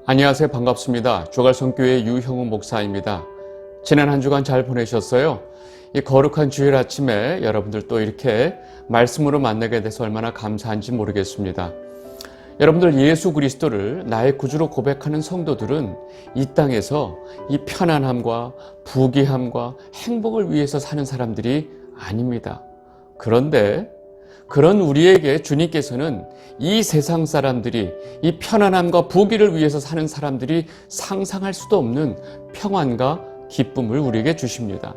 안녕하세요. 반갑습니다. 조갈성교회 유형우 목사입니다. 지난 한 주간 잘 보내셨어요? 이 거룩한 주일 아침에 여러분들 또 이렇게 말씀으로 만나게 돼서 얼마나 감사한지 모르겠습니다. 여러분들 예수 그리스도를 나의 구주로 고백하는 성도들은 이 땅에서 이 편안함과 부귀함과 행복을 위해서 사는 사람들이 아닙니다. 그런데 그런 우리에게 주님께서는 이 세상 사람들이 이 편안함과 부귀를 위해서 사는 사람들이 상상할 수도 없는 평안과 기쁨을 우리에게 주십니다.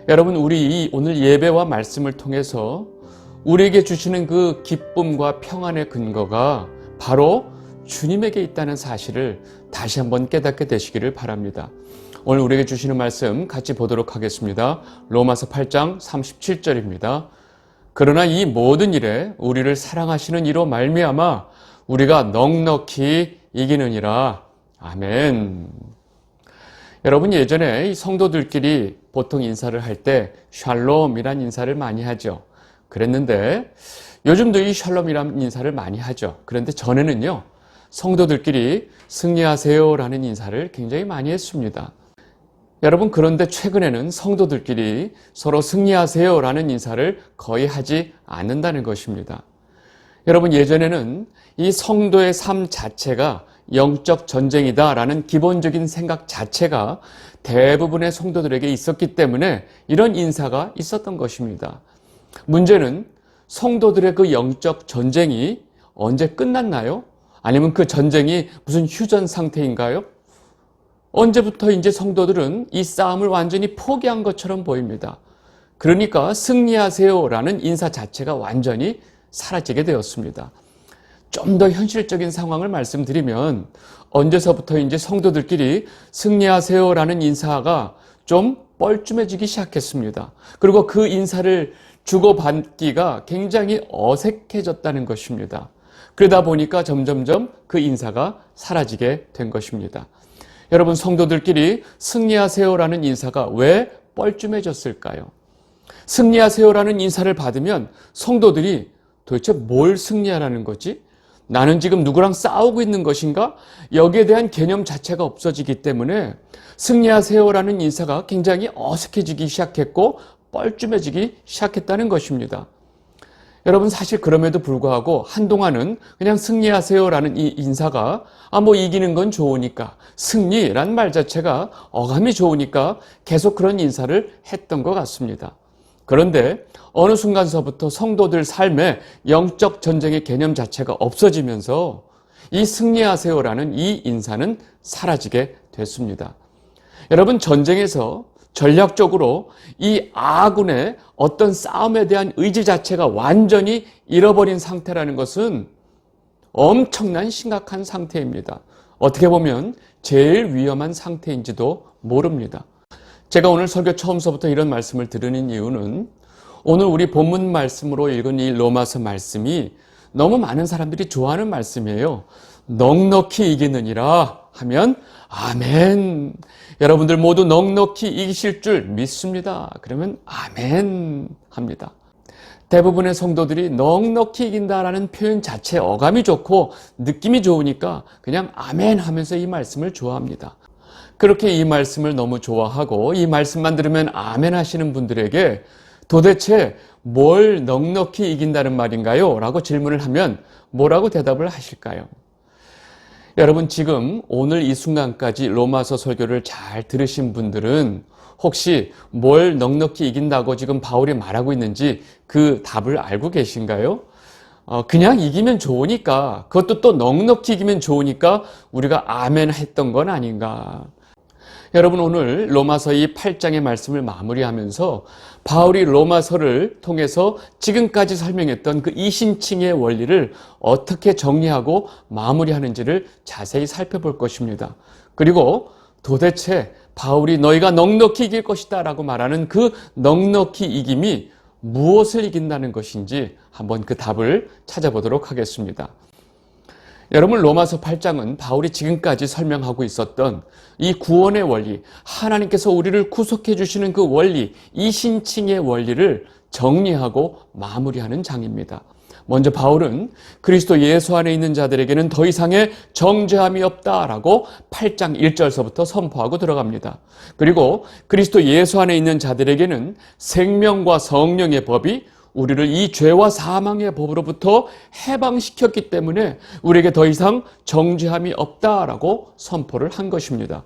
여러분, 우리 오늘 예배와 말씀을 통해서 우리에게 주시는 그 기쁨과 평안의 근거가 바로 주님에게 있다는 사실을 다시 한번 깨닫게 되시기를 바랍니다. 오늘 우리에게 주시는 말씀 같이 보도록 하겠습니다. 로마서 8장 37절입니다. 그러나 이 모든 일에 우리를 사랑하시는 이로 말미암아 우리가 넉넉히 이기느니라. 아멘. 여러분, 예전에 이 성도들끼리 보통 인사를 할 때 샬롬이란 인사를 많이 하죠. 그랬는데 요즘도 이 샬롬이란 인사를 많이 하죠. 그런데 전에는요, 성도들끼리 승리하세요라는 인사를 굉장히 많이 했습니다. 여러분, 그런데 최근에는 성도들끼리 서로 승리하세요라는 인사를 거의 하지 않는다는 것입니다. 여러분, 예전에는 이 성도의 삶 자체가 영적 전쟁이다라는 기본적인 생각 자체가 대부분의 성도들에게 있었기 때문에 이런 인사가 있었던 것입니다. 문제는 성도들의 그 영적 전쟁이 언제 끝났나요? 아니면 그 전쟁이 무슨 휴전 상태인가요? 언제부터 이제 성도들은 이 싸움을 완전히 포기한 것처럼 보입니다. 그러니까 승리하세요라는 인사 자체가 완전히 사라지게 되었습니다. 좀 더 현실적인 상황을 말씀드리면 언제서부터 이제 성도들끼리 승리하세요라는 인사가 좀 뻘쭘해지기 시작했습니다. 그리고 그 인사를 주고받기가 굉장히 어색해졌다는 것입니다. 그러다 보니까 점점점 그 인사가 사라지게 된 것입니다. 여러분, 성도들끼리 승리하세요라는 인사가 왜 뻘쭘해졌을까요? 승리하세요라는 인사를 받으면 성도들이 도대체 뭘 승리하라는 거지? 나는 지금 누구랑 싸우고 있는 것인가? 여기에 대한 개념 자체가 없어지기 때문에 승리하세요라는 인사가 굉장히 어색해지기 시작했고 뻘쭘해지기 시작했다는 것입니다. 여러분, 사실 그럼에도 불구하고 한동안은 그냥 승리하세요라는 이 인사가 이기는 건 좋으니까, 승리란 말 자체가 어감이 좋으니까 계속 그런 인사를 했던 것 같습니다. 그런데 어느 순간서부터 성도들 삶에 영적 전쟁의 개념 자체가 없어지면서 이 승리하세요라는 이 인사는 사라지게 됐습니다. 여러분, 전쟁에서 전략적으로 이 아군의 어떤 싸움에 대한 의지 자체가 완전히 잃어버린 상태라는 것은 엄청난 심각한 상태입니다. 어떻게 보면 제일 위험한 상태인지도 모릅니다. 제가 오늘 설교 처음서부터 이런 말씀을 드리는 이유는 오늘 우리 본문 말씀으로 읽은 이 로마서 말씀이 너무 많은 사람들이 좋아하는 말씀이에요. 넉넉히 이기느니라 하면 아멘. 여러분들 모두 넉넉히 이기실 줄 믿습니다. 그러면 아멘 합니다. 대부분의 성도들이 넉넉히 이긴다라는 표현 자체 어감이 좋고 느낌이 좋으니까 그냥 아멘 하면서 이 말씀을 좋아합니다. 그렇게 이 말씀을 너무 좋아하고 이 말씀만 들으면 아멘 하시는 분들에게 도대체 뭘 넉넉히 이긴다는 말인가요? 라고 질문을 하면 뭐라고 대답을 하실까요? 여러분, 지금 오늘 이 순간까지 로마서 설교를 잘 들으신 분들은 혹시 뭘 넉넉히 이긴다고 지금 바울이 말하고 있는지 그 답을 알고 계신가요? 그냥 이기면 좋으니까, 그것도 또 넉넉히 이기면 좋으니까 우리가 아멘 했던 건 아닌가. 여러분, 오늘 로마서 이 8장의 말씀을 마무리하면서 바울이 로마서를 통해서 지금까지 설명했던 그 이신칭의 원리를 어떻게 정리하고 마무리하는지를 자세히 살펴볼 것입니다. 그리고 도대체 바울이 너희가 넉넉히 이길 것이다 라고 말하는 그 넉넉히 이김이 무엇을 이긴다는 것인지 한번 그 답을 찾아보도록 하겠습니다. 여러분, 로마서 8장은 바울이 지금까지 설명하고 있었던 이 구원의 원리, 하나님께서 우리를 구속해 주시는 그 원리, 이신칭의 원리를 정리하고 마무리하는 장입니다. 먼저 바울은 그리스도 예수 안에 있는 자들에게는 더 이상의 정죄함이 없다라고 8장 1절서부터 선포하고 들어갑니다. 그리고 그리스도 예수 안에 있는 자들에게는 생명과 성령의 법이 우리를 이 죄와 사망의 법으로부터 해방시켰기 때문에 우리에게 더 이상 정죄함이 없다라고 선포를 한 것입니다.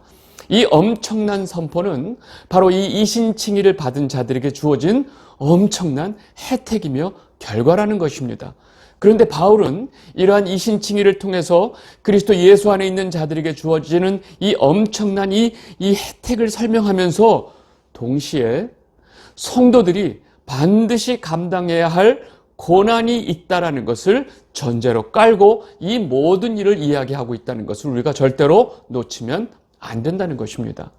이 엄청난 선포는 바로 이 이신칭의를 받은 자들에게 주어진 엄청난 혜택이며 결과라는 것입니다. 그런데 바울은 이러한 이신칭의를 통해서 그리스도 예수 안에 있는 자들에게 주어지는 이 엄청난 이 혜택을 설명하면서 동시에 성도들이 반드시 감당해야 할 고난이 있다라는 것을 전제로 깔고 이 모든 일을 이야기하고 있다는 것을 우리가 절대로 놓치면 안 된다는 것입니다.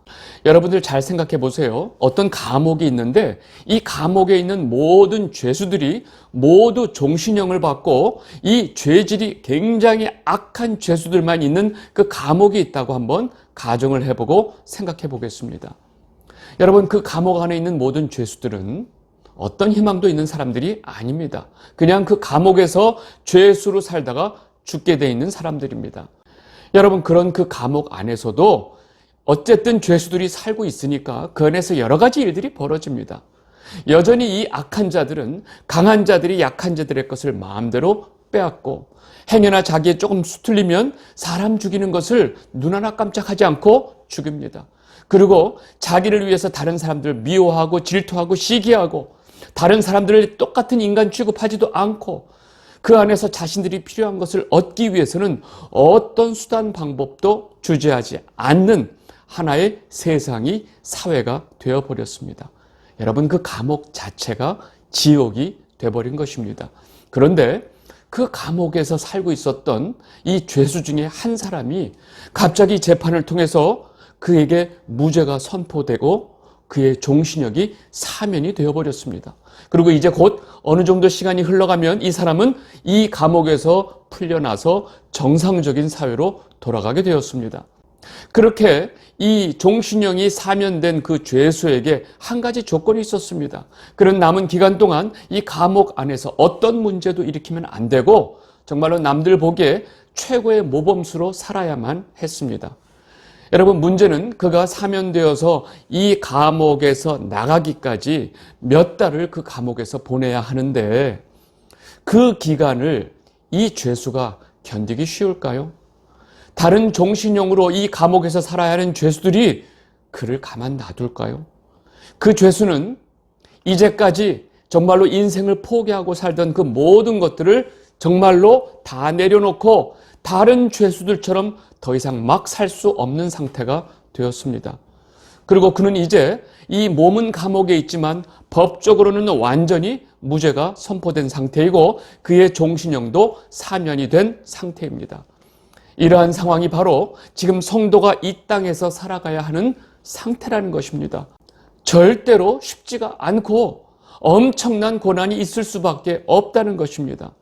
여러분들 잘 생각해 보세요. 어떤 감옥이 있는데 이 감옥에 있는 모든 죄수들이 모두 종신형을 받고 이 죄질이 굉장히 악한 죄수들만 있는 그 감옥이 있다고 한번 가정을 해보고 생각해 보겠습니다. 여러분, 그 감옥 안에 있는 모든 죄수들은 어떤 희망도 있는 사람들이 아닙니다. 그냥 그 감옥에서 죄수로 살다가 죽게 돼 있는 사람들입니다. 여러분, 그런 그 감옥 안에서도 어쨌든 죄수들이 살고 있으니까 그 안에서 여러 가지 일들이 벌어집니다. 여전히 이 악한 자들은 강한 자들이 약한 자들의 것을 마음대로 빼앗고 행여나 자기에 조금 수틀리면 사람 죽이는 것을 눈 하나 깜짝하지 않고 죽입니다. 그리고 자기를 위해서 다른 사람들을 미워하고 질투하고 시기하고 다른 사람들을 똑같은 인간 취급하지도 않고 그 안에서 자신들이 필요한 것을 얻기 위해서는 어떤 수단 방법도 주저하지 않는 하나의 세상이 사회가 되어버렸습니다. 여러분, 그 감옥 자체가 지옥이 되어버린 것입니다. 그런데 그 감옥에서 살고 있었던 이 죄수 중에 한 사람이 갑자기 재판을 통해서 그에게 무죄가 선포되고 그의 종신형이 사면이 되어버렸습니다. 그리고 이제 곧 어느 정도 시간이 흘러가면 이 사람은 이 감옥에서 풀려나서 정상적인 사회로 돌아가게 되었습니다. 그렇게 이 종신형이 사면된 그 죄수에게 한 가지 조건이 있었습니다. 그런 남은 기간 동안 이 감옥 안에서 어떤 문제도 일으키면 안 되고 정말로 남들 보기에 최고의 모범수로 살아야만 했습니다. 여러분, 문제는 그가 사면되어서 이 감옥에서 나가기까지 몇 달을 그 감옥에서 보내야 하는데 그 기간을 이 죄수가 견디기 쉬울까요? 다른 종신형으로 이 감옥에서 살아야 하는 죄수들이 그를 가만 놔둘까요? 그 죄수는 이제까지 정말로 인생을 포기하고 살던 그 모든 것들을 정말로 다 내려놓고 다른 죄수들처럼 더 이상 막 살 수 없는 상태가 되었습니다. 그리고 그는 이제 이 몸은 감옥에 있지만 법적으로는 완전히 무죄가 선포된 상태이고 그의 종신형도 사면이 된 상태입니다. 이러한 상황이 바로 지금 성도가 이 땅에서 살아가야 하는 상태라는 것입니다. 절대로 쉽지가 않고 엄청난 고난이 있을 수밖에 없다는 것입니다.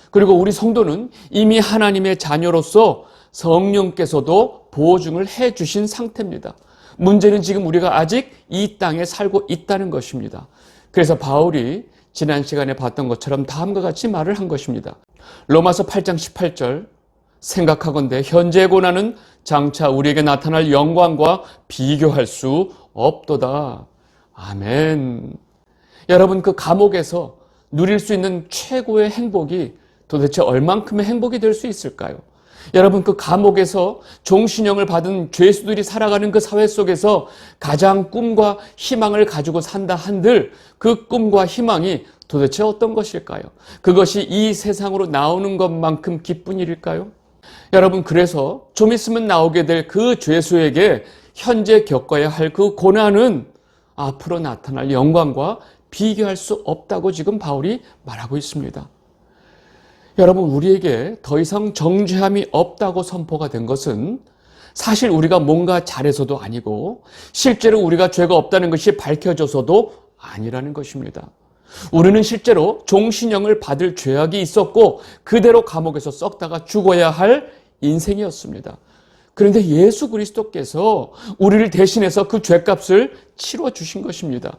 그리고 우리 성도는 이미 하나님의 자녀로서 성령께서도 보증을 해주신 상태입니다. 문제는 지금 우리가 아직 이 땅에 살고 있다는 것입니다. 그래서 바울이 지난 시간에 봤던 것처럼 다음과 같이 말을 한 것입니다. 로마서 8장 18절, 생각하건대 현재의 고난은 장차 우리에게 나타날 영광과 비교할 수 없도다. 아멘. 여러분, 그 감옥에서 누릴 수 있는 최고의 행복이 도대체 얼만큼의 행복이 될 수 있을까요? 여러분, 그 감옥에서 종신형을 받은 죄수들이 살아가는 그 사회 속에서 가장 꿈과 희망을 가지고 산다 한들 그 꿈과 희망이 도대체 어떤 것일까요? 그것이 이 세상으로 나오는 것만큼 기쁜 일일까요? 여러분, 그래서 좀 있으면 나오게 될 그 죄수에게 현재 겪어야 할 그 고난은 앞으로 나타날 영광과 비교할 수 없다고 지금 바울이 말하고 있습니다. 여러분, 우리에게 더 이상 정죄함이 없다고 선포가 된 것은 사실 우리가 뭔가 잘해서도 아니고 실제로 우리가 죄가 없다는 것이 밝혀져서도 아니라는 것입니다. 우리는 실제로 종신형을 받을 죄악이 있었고 그대로 감옥에서 썩다가 죽어야 할 인생이었습니다. 그런데 예수 그리스도께서 우리를 대신해서 그 죄값을 치러 주신 것입니다.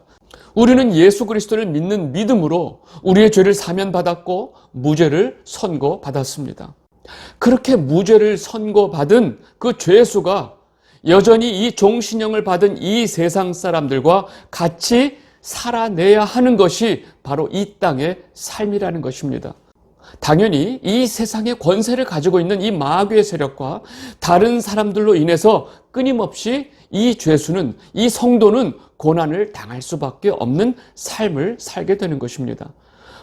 우리는 예수 그리스도를 믿는 믿음으로 우리의 죄를 사면받았고 무죄를 선고받았습니다. 그렇게 무죄를 선고받은 그 죄수가 여전히 이 종신형을 받은 이 세상 사람들과 같이 살아내야 하는 것이 바로 이 땅의 삶이라는 것입니다. 당연히 이 세상의 권세를 가지고 있는 이 마귀의 세력과 다른 사람들로 인해서 끊임없이 이 죄수는, 이 성도는 고난을 당할 수밖에 없는 삶을 살게 되는 것입니다.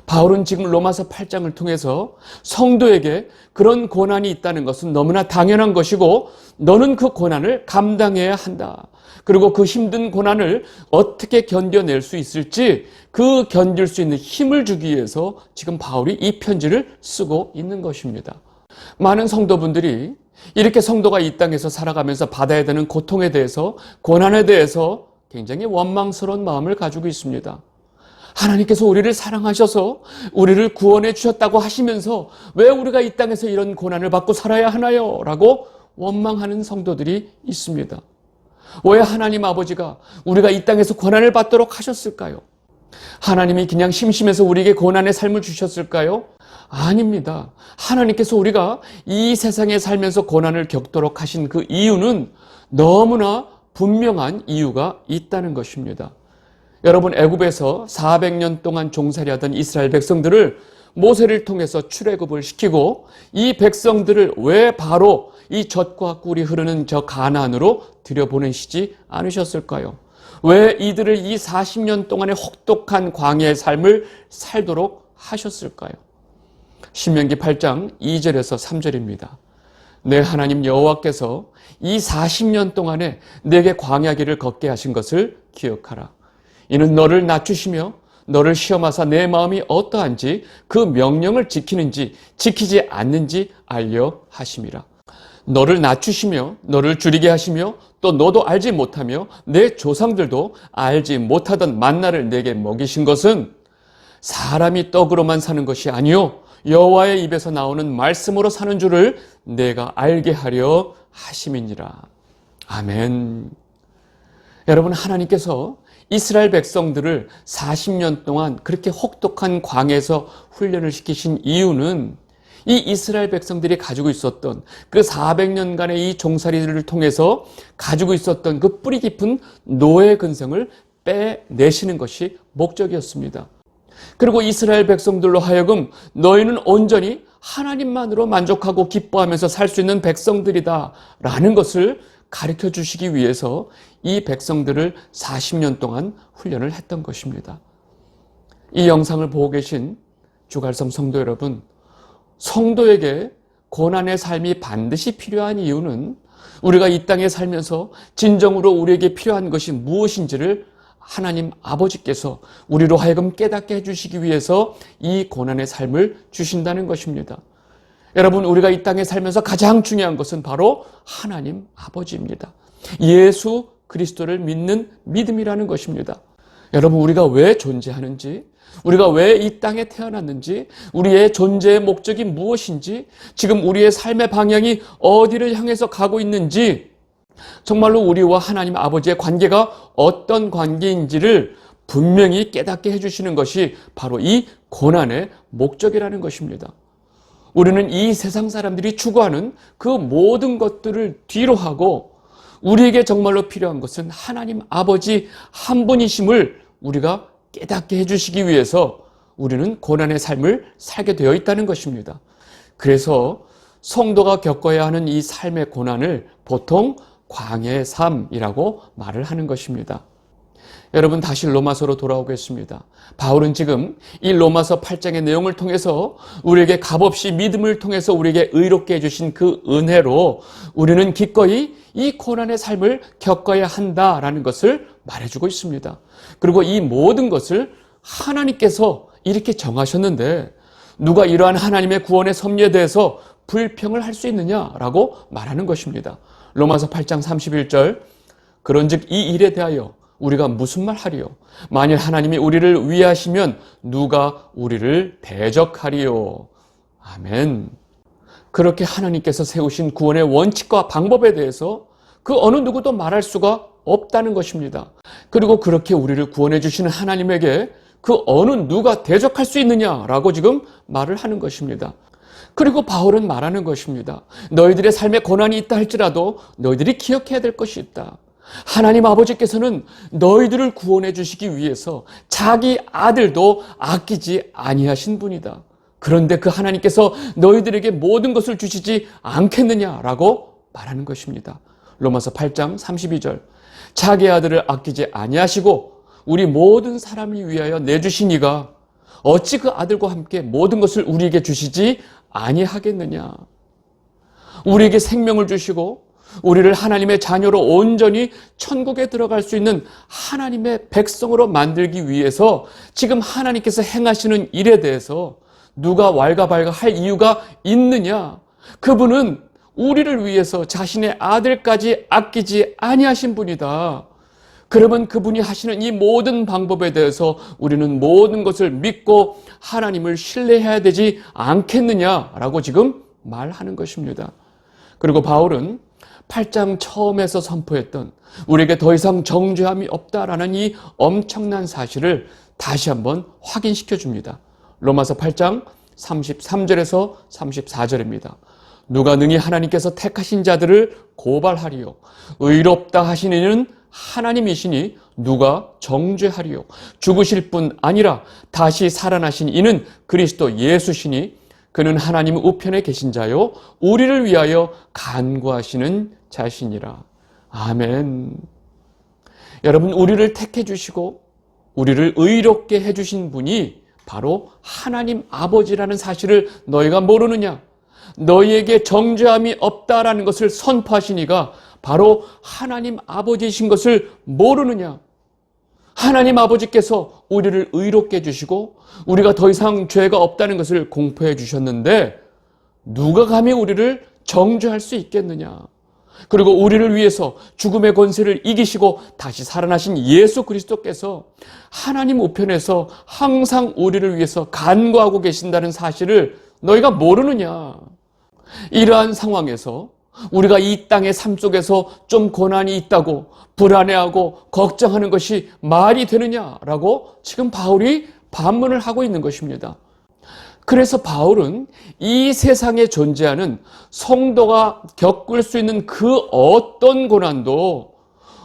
바울은 지금 로마서 8장을 통해서 성도에게 그런 고난이 있다는 것은 너무나 당연한 것이고 너는 그 고난을 감당해야 한다. 그리고 그 힘든 고난을 어떻게 견뎌낼 수 있을지 그 견딜 수 있는 힘을 주기 위해서 지금 바울이 이 편지를 쓰고 있는 것입니다. 많은 성도분들이 이렇게 성도가 이 땅에서 살아가면서 받아야 되는 고통에 대해서, 고난에 대해서 굉장히 원망스러운 마음을 가지고 있습니다. 하나님께서 우리를 사랑하셔서 우리를 구원해 주셨다고 하시면서 왜 우리가 이 땅에서 이런 고난을 받고 살아야 하나요? 라고 원망하는 성도들이 있습니다. 왜 하나님 아버지가 우리가 이 땅에서 고난을 받도록 하셨을까요? 하나님이 그냥 심심해서 우리에게 고난의 삶을 주셨을까요? 아닙니다. 하나님께서 우리가 이 세상에 살면서 고난을 겪도록 하신 그 이유는 너무나 분명한 이유가 있다는 것입니다. 여러분, 애굽에서 400년 동안 종살이하던 이스라엘 백성들을 모세를 통해서 출애굽을 시키고 이 백성들을 왜 바로 이 젖과 꿀이 흐르는 저 가나안으로 들여보내시지 않으셨을까요? 왜 이들을 이 40년 동안의 혹독한 광야의 삶을 살도록 하셨을까요? 신명기 8장 2절에서 3절입니다. 내 하나님 여호와께서 이 40년 동안에 내게 광야길을 걷게 하신 것을 기억하라. 이는 너를 낮추시며 너를 시험하사 내 마음이 어떠한지 그 명령을 지키는지 지키지 않는지 알려 하심이라. 너를 낮추시며 너를 줄이게 하시며 또 너도 알지 못하며 내 조상들도 알지 못하던 만나를 내게 먹이신 것은 사람이 떡으로만 사는 것이 아니요 여호와의 입에서 나오는 말씀으로 사는 줄을 내가 알게 하려 하심이니라. 아멘. 여러분, 하나님께서 이스라엘 백성들을 40년 동안 그렇게 혹독한 광야에서 훈련을 시키신 이유는 이 이스라엘 백성들이 가지고 있었던 그 400년간의 이 종살이를 통해서 가지고 있었던 그 뿌리 깊은 노예 근성을 빼내시는 것이 목적이었습니다. 그리고 이스라엘 백성들로 하여금 너희는 온전히 하나님만으로 만족하고 기뻐하면서 살 수 있는 백성들이다 라는 것을 가르쳐 주시기 위해서 이 백성들을 40년 동안 훈련을 했던 것입니다. 이 영상을 보고 계신 주갈성 성도 여러분, 성도에게 고난의 삶이 반드시 필요한 이유는 우리가 이 땅에 살면서 진정으로 우리에게 필요한 것이 무엇인지를 하나님 아버지께서 우리로 하여금 깨닫게 해주시기 위해서 이 고난의 삶을 주신다는 것입니다. 여러분, 우리가 이 땅에 살면서 가장 중요한 것은 바로 하나님 아버지입니다. 예수 그리스도를 믿는 믿음이라는 것입니다. 여러분, 우리가 왜 존재하는지, 우리가 왜 이 땅에 태어났는지, 우리의 존재의 목적이 무엇인지, 지금 우리의 삶의 방향이 어디를 향해서 가고 있는지, 정말로 우리와 하나님 아버지의 관계가 어떤 관계인지를 분명히 깨닫게 해주시는 것이 바로 이 고난의 목적이라는 것입니다. 우리는 이 세상 사람들이 추구하는 그 모든 것들을 뒤로 하고 우리에게 정말로 필요한 것은 하나님 아버지 한 분이심을 우리가 깨닫게 해주시기 위해서 우리는 고난의 삶을 살게 되어 있다는 것입니다. 그래서 성도가 겪어야 하는 이 삶의 고난을 보통 광야의 삶이라고 말을 하는 것입니다. 여러분, 다시 로마서로 돌아오겠습니다. 바울은 지금 이 로마서 8장의 내용을 통해서 우리에게 값없이 믿음을 통해서 우리에게 의롭게 해주신 그 은혜로 우리는 기꺼이 이 고난의 삶을 겪어야 한다라는 것을 말해주고 있습니다. 그리고 이 모든 것을 하나님께서 이렇게 정하셨는데 누가 이러한 하나님의 구원의 섭리에 대해서 불평을 할 수 있느냐라고 말하는 것입니다. 로마서 8장 31절, 그런즉 이 일에 대하여 우리가 무슨 말 하리요? 만일 하나님이 우리를 위하시면 누가 우리를 대적하리요? 아멘. 그렇게 하나님께서 세우신 구원의 원칙과 방법에 대해서 그 어느 누구도 말할 수가 없다는 것입니다. 그리고 그렇게 우리를 구원해 주시는 하나님에게 그 어느 누가 대적할 수 있느냐라고 지금 말을 하는 것입니다. 그리고 바울은 말하는 것입니다. 너희들의 삶에 고난이 있다 할지라도 너희들이 기억해야 될 것이 있다. 하나님 아버지께서는 너희들을 구원해 주시기 위해서 자기 아들도 아끼지 아니하신 분이다. 그런데 그 하나님께서 너희들에게 모든 것을 주시지 않겠느냐라고 말하는 것입니다. 로마서 8장 32절. 자기 아들을 아끼지 아니하시고 우리 모든 사람을 위하여 내주신 이가 어찌 그 아들과 함께 모든 것을 우리에게 주시지 아니하겠느냐. 우리에게 생명을 주시고 우리를 하나님의 자녀로 온전히 천국에 들어갈 수 있는 하나님의 백성으로 만들기 위해서 지금 하나님께서 행하시는 일에 대해서 누가 왈가왈가할 이유가 있느냐. 그분은 우리를 위해서 자신의 아들까지 아끼지 아니하신 분이다. 그러면 그분이 하시는 이 모든 방법에 대해서 우리는 모든 것을 믿고 하나님을 신뢰해야 되지 않겠느냐라고 지금 말하는 것입니다. 그리고 바울은 8장 처음에서 선포했던 우리에게 더 이상 정죄함이 없다라는 이 엄청난 사실을 다시 한번 확인시켜 줍니다. 로마서 8장 33절에서 34절입니다. 누가 능히 하나님께서 택하신 자들을 고발하리요. 의롭다 하신 이는 하나님이시니 누가 정죄하리요. 죽으실 뿐 아니라 다시 살아나신 이는 그리스도 예수시니 그는 하나님 우편에 계신 자요 우리를 위하여 간구하시는 자신이라. 아멘. 여러분, 우리를 택해 주시고 우리를 의롭게 해 주신 분이 바로 하나님 아버지라는 사실을 너희가 모르느냐? 너희에게 정죄함이 없다라는 것을 선포하신 이가 바로 하나님 아버지이신 것을 모르느냐? 하나님 아버지께서 우리를 의롭게 해주시고 우리가 더 이상 죄가 없다는 것을 공포해 주셨는데 누가 감히 우리를 정죄할 수 있겠느냐? 그리고 우리를 위해서 죽음의 권세를 이기시고 다시 살아나신 예수 그리스도께서 하나님 우편에서 항상 우리를 위해서 간구하고 계신다는 사실을 너희가 모르느냐? 이러한 상황에서 우리가 이 땅의 삶 속에서 좀 고난이 있다고 불안해하고 걱정하는 것이 말이 되느냐라고 지금 바울이 반문을 하고 있는 것입니다. 그래서 바울은 이 세상에 존재하는 성도가 겪을 수 있는 그 어떤 고난도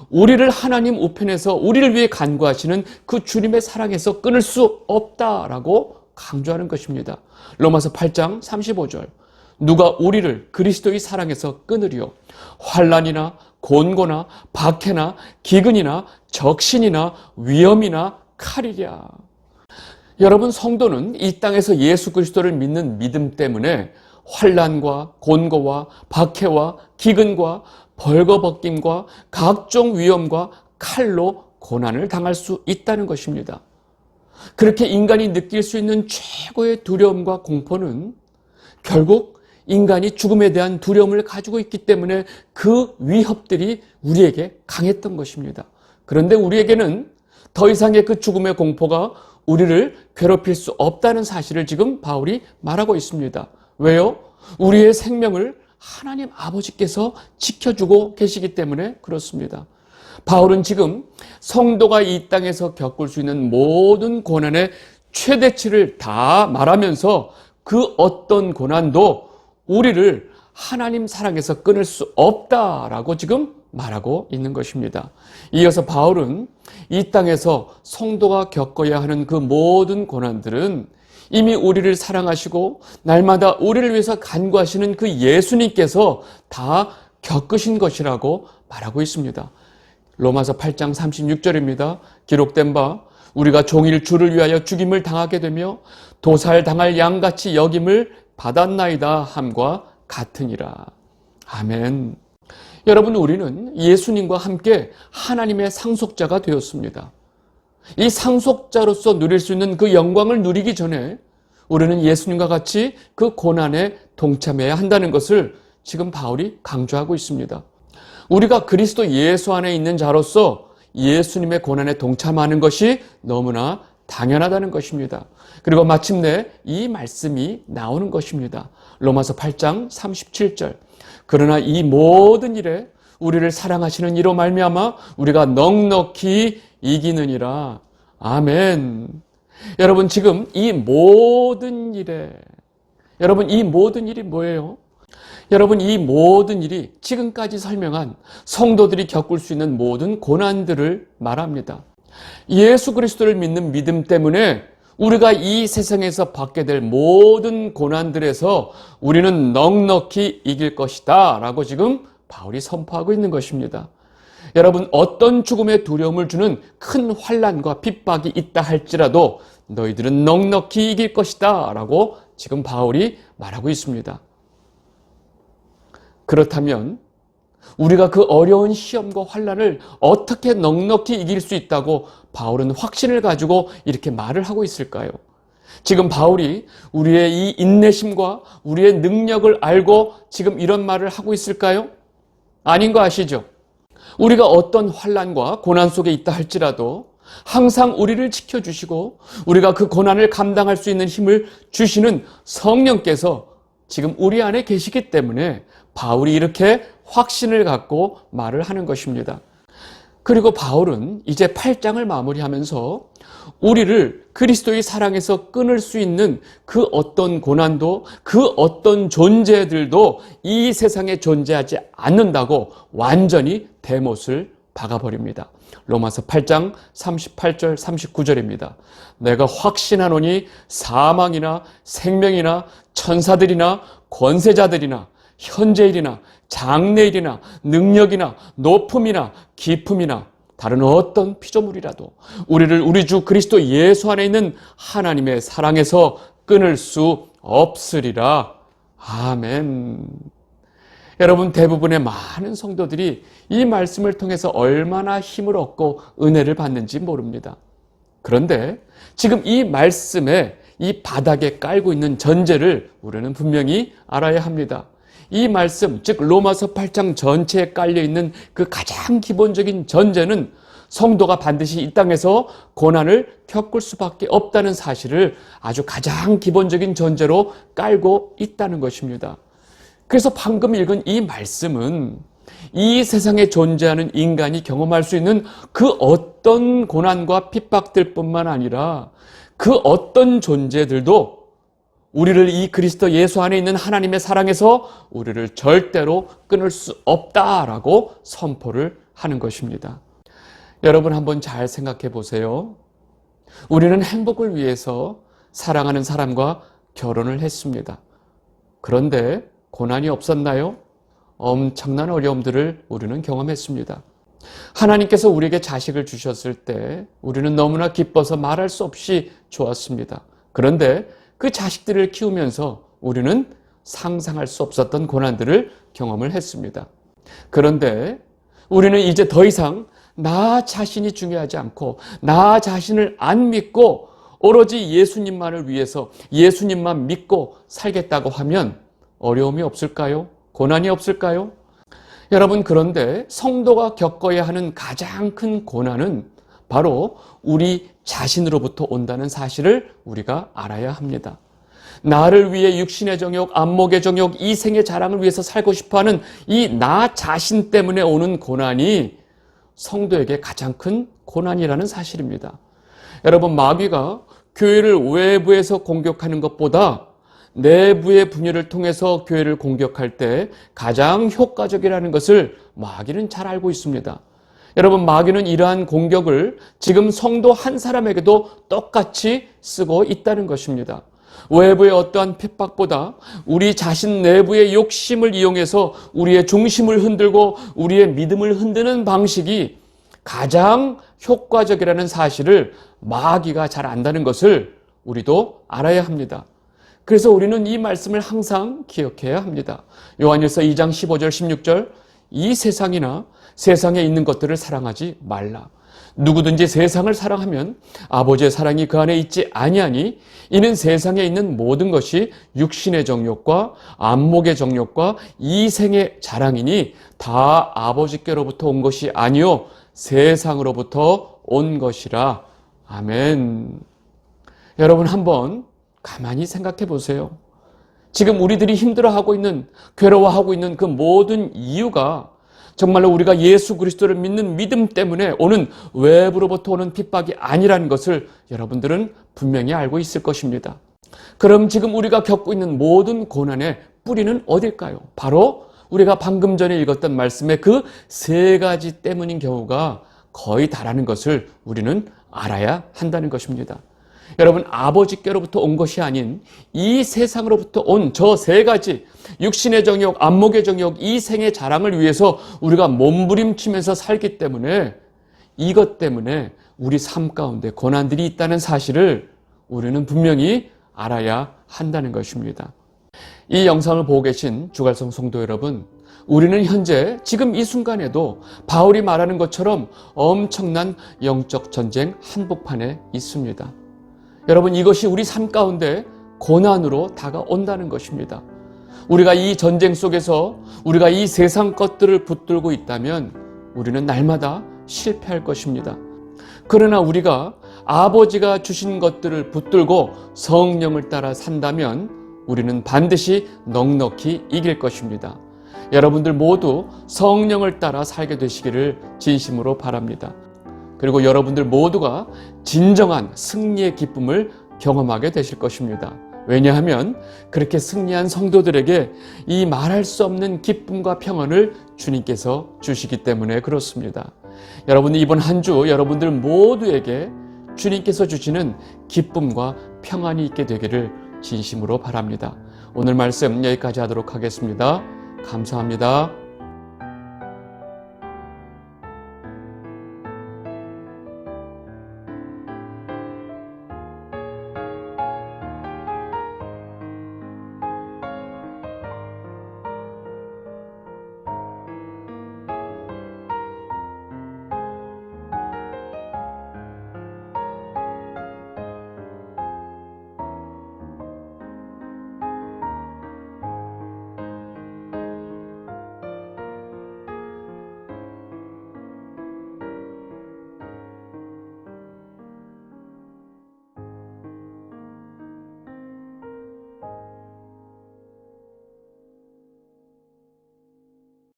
우리를 하나님 우편에서 우리를 위해 간구하시는 그 주님의 사랑에서 끊을 수 없다라고 강조하는 것입니다. 로마서 8장 35절. 누가 우리를 그리스도의 사랑에서 끊으리요. 환난이나 곤고나 박해나 기근이나 적신이나 위험이나 칼이랴. 여러분, 성도는 이 땅에서 예수 그리스도를 믿는 믿음 때문에 환난과 곤고와 박해와 기근과 벌거벗김과 각종 위험과 칼로 고난을 당할 수 있다는 것입니다. 그렇게 인간이 느낄 수 있는 최고의 두려움과 공포는 결국 인간이 죽음에 대한 두려움을 가지고 있기 때문에 그 위협들이 우리에게 강했던 것입니다. 그런데 우리에게는 더 이상의 그 죽음의 공포가 우리를 괴롭힐 수 없다는 사실을 지금 바울이 말하고 있습니다. 왜요? 우리의 생명을 하나님 아버지께서 지켜주고 계시기 때문에 그렇습니다. 바울은 지금 성도가 이 땅에서 겪을 수 있는 모든 고난의 최대치를 다 말하면서 그 어떤 고난도 우리를 하나님 사랑에서 끊을 수 없다라고 지금 말하고 있는 것입니다. 이어서 바울은 이 땅에서 성도가 겪어야 하는 그 모든 고난들은 이미 우리를 사랑하시고 날마다 우리를 위해서 간구하시는 그 예수님께서 다 겪으신 것이라고 말하고 있습니다. 로마서 8장 36절입니다. 기록된 바 우리가 종일 주를 위하여 죽임을 당하게 되며 도살당할 양같이 여김을 받았나이다 함과 같으니라. 아멘. 여러분, 우리는 예수님과 함께 하나님의 상속자가 되었습니다. 이 상속자로서 누릴 수 있는 그 영광을 누리기 전에 우리는 예수님과 같이 그 고난에 동참해야 한다는 것을 지금 바울이 강조하고 있습니다. 우리가 그리스도 예수 안에 있는 자로서 예수님의 고난에 동참하는 것이 너무나 당연하다는 것입니다. 그리고 마침내 이 말씀이 나오는 것입니다. 로마서 8장 37절. 그러나 이 모든 일에 우리를 사랑하시는 이로 말미암아 우리가 넉넉히 이기느니라. 아멘. 여러분, 지금 이 모든 일이 뭐예요? 여러분, 이 모든 일이 지금까지 설명한 성도들이 겪을 수 있는 모든 고난들을 말합니다. 예수 그리스도를 믿는 믿음 때문에 우리가 이 세상에서 받게 될 모든 고난들에서 우리는 넉넉히 이길 것이다 라고 지금 바울이 선포하고 있는 것입니다. 여러분, 어떤 죽음의 두려움을 주는 큰 환난과 핍박이 있다 할지라도 너희들은 넉넉히 이길 것이다 라고 지금 바울이 말하고 있습니다. 그렇다면 우리가 그 어려운 시험과 환난을 어떻게 넉넉히 이길 수 있다고 바울은 확신을 가지고 이렇게 말을 하고 있을까요? 지금 바울이 우리의 이 인내심과 우리의 능력을 알고 지금 이런 말을 하고 있을까요? 아닌 거 아시죠? 우리가 어떤 환난과 고난 속에 있다 할지라도 항상 우리를 지켜주시고 우리가 그 고난을 감당할 수 있는 힘을 주시는 성령께서 지금 우리 안에 계시기 때문에 바울이 이렇게 확신을 갖고 말을 하는 것입니다. 그리고 바울은 이제 8장을 마무리하면서 우리를 그리스도의 사랑에서 끊을 수 있는 그 어떤 고난도 그 어떤 존재들도 이 세상에 존재하지 않는다고 완전히 대못을 박아버립니다. 로마서 8장 38절 39절입니다. 내가 확신하노니 사망이나 생명이나 천사들이나 권세자들이나 현재일이나 장래일이나 능력이나 높음이나 깊음이나 다른 어떤 피조물이라도 우리를 우리 주 그리스도 예수 안에 있는 하나님의 사랑에서 끊을 수 없으리라. 아멘. 여러분, 대부분의 많은 성도들이 이 말씀을 통해서 얼마나 힘을 얻고 은혜를 받는지 모릅니다. 그런데 지금 이 말씀에 이 바닥에 깔고 있는 전제를 우리는 분명히 알아야 합니다. 이 말씀, 즉 로마서 8장 전체에 깔려있는 그 가장 기본적인 전제는 성도가 반드시 이 땅에서 고난을 겪을 수밖에 없다는 사실을 아주 가장 기본적인 전제로 깔고 있다는 것입니다. 그래서 방금 읽은 이 말씀은 이 세상에 존재하는 인간이 경험할 수 있는 그 어떤 고난과 핍박들 뿐만 아니라 그 어떤 존재들도 우리를 이 그리스도 예수 안에 있는 하나님의 사랑에서 우리를 절대로 끊을 수 없다라고 선포를 하는 것입니다. 여러분, 한번 잘 생각해 보세요. 우리는 행복을 위해서 사랑하는 사람과 결혼을 했습니다. 그런데 고난이 없었나요? 엄청난 어려움들을 우리는 경험했습니다. 하나님께서 우리에게 자식을 주셨을 때 우리는 너무나 기뻐서 말할 수 없이 좋았습니다. 그런데 그 자식들을 키우면서 우리는 상상할 수 없었던 고난들을 경험을 했습니다. 그런데 우리는 이제 더 이상 나 자신이 중요하지 않고 나 자신을 안 믿고 오로지 예수님만을 위해서 예수님만 믿고 살겠다고 하면 어려움이 없을까요? 고난이 없을까요? 여러분, 그런데 성도가 겪어야 하는 가장 큰 고난은 바로 우리 자신으로부터 온다는 사실을 우리가 알아야 합니다. 나를 위해 육신의 정욕, 안목의 정욕, 이생의 자랑을 위해서 살고 싶어하는 이 나 자신 때문에 오는 고난이 성도에게 가장 큰 고난이라는 사실입니다. 여러분, 마귀가 교회를 외부에서 공격하는 것보다 내부의 분열을 통해서 교회를 공격할 때 가장 효과적이라는 것을 마귀는 잘 알고 있습니다. 여러분, 마귀는 이러한 공격을 지금 성도 한 사람에게도 똑같이 쓰고 있다는 것입니다. 외부의 어떠한 핍박보다 우리 자신 내부의 욕심을 이용해서 우리의 중심을 흔들고 우리의 믿음을 흔드는 방식이 가장 효과적이라는 사실을 마귀가 잘 안다는 것을 우리도 알아야 합니다. 그래서 우리는 이 말씀을 항상 기억해야 합니다. 요한일서 2장 15절 16절 이 세상이나 세상에 있는 것들을 사랑하지 말라. 누구든지 세상을 사랑하면 아버지의 사랑이 그 안에 있지 아니하니 이는 세상에 있는 모든 것이 육신의 정욕과 안목의 정욕과 이생의 자랑이니 다 아버지께로부터 온 것이 아니요 세상으로부터 온 것이라. 아멘. 여러분, 한번 가만히 생각해 보세요. 지금 우리들이 힘들어하고 있는, 괴로워하고 있는 그 모든 이유가 정말로 우리가 예수 그리스도를 믿는 믿음 때문에 오는 외부로부터 오는 핍박이 아니라는 것을 여러분들은 분명히 알고 있을 것입니다. 그럼 지금 우리가 겪고 있는 모든 고난의 뿌리는 어딜까요? 바로 우리가 방금 전에 읽었던 말씀의 그 세 가지 때문인 경우가 거의 다라는 것을 우리는 알아야 한다는 것입니다. 여러분, 아버지께로부터 온 것이 아닌 이 세상으로부터 온 저 세 가지 육신의 정욕, 안목의 정욕, 이 생의 자랑을 위해서 우리가 몸부림치면서 살기 때문에 이것 때문에 우리 삶 가운데 고난들이 있다는 사실을 우리는 분명히 알아야 한다는 것입니다. 이 영상을 보고 계신 주갈성 성도 여러분, 우리는 현재 지금 이 순간에도 바울이 말하는 것처럼 엄청난 영적 전쟁 한복판에 있습니다. 여러분, 이것이 우리 삶 가운데 고난으로 다가온다는 것입니다. 우리가 이 전쟁 속에서 우리가 이 세상 것들을 붙들고 있다면 우리는 날마다 실패할 것입니다. 그러나 우리가 아버지가 주신 것들을 붙들고 성령을 따라 산다면 우리는 반드시 넉넉히 이길 것입니다. 여러분들 모두 성령을 따라 살게 되시기를 진심으로 바랍니다. 그리고 여러분들 모두가 진정한 승리의 기쁨을 경험하게 되실 것입니다. 왜냐하면 그렇게 승리한 성도들에게 이 말할 수 없는 기쁨과 평안을 주님께서 주시기 때문에 그렇습니다. 여러분, 이번 한 주 여러분들 모두에게 주님께서 주시는 기쁨과 평안이 있게 되기를 진심으로 바랍니다. 오늘 말씀 여기까지 하도록 하겠습니다. 감사합니다.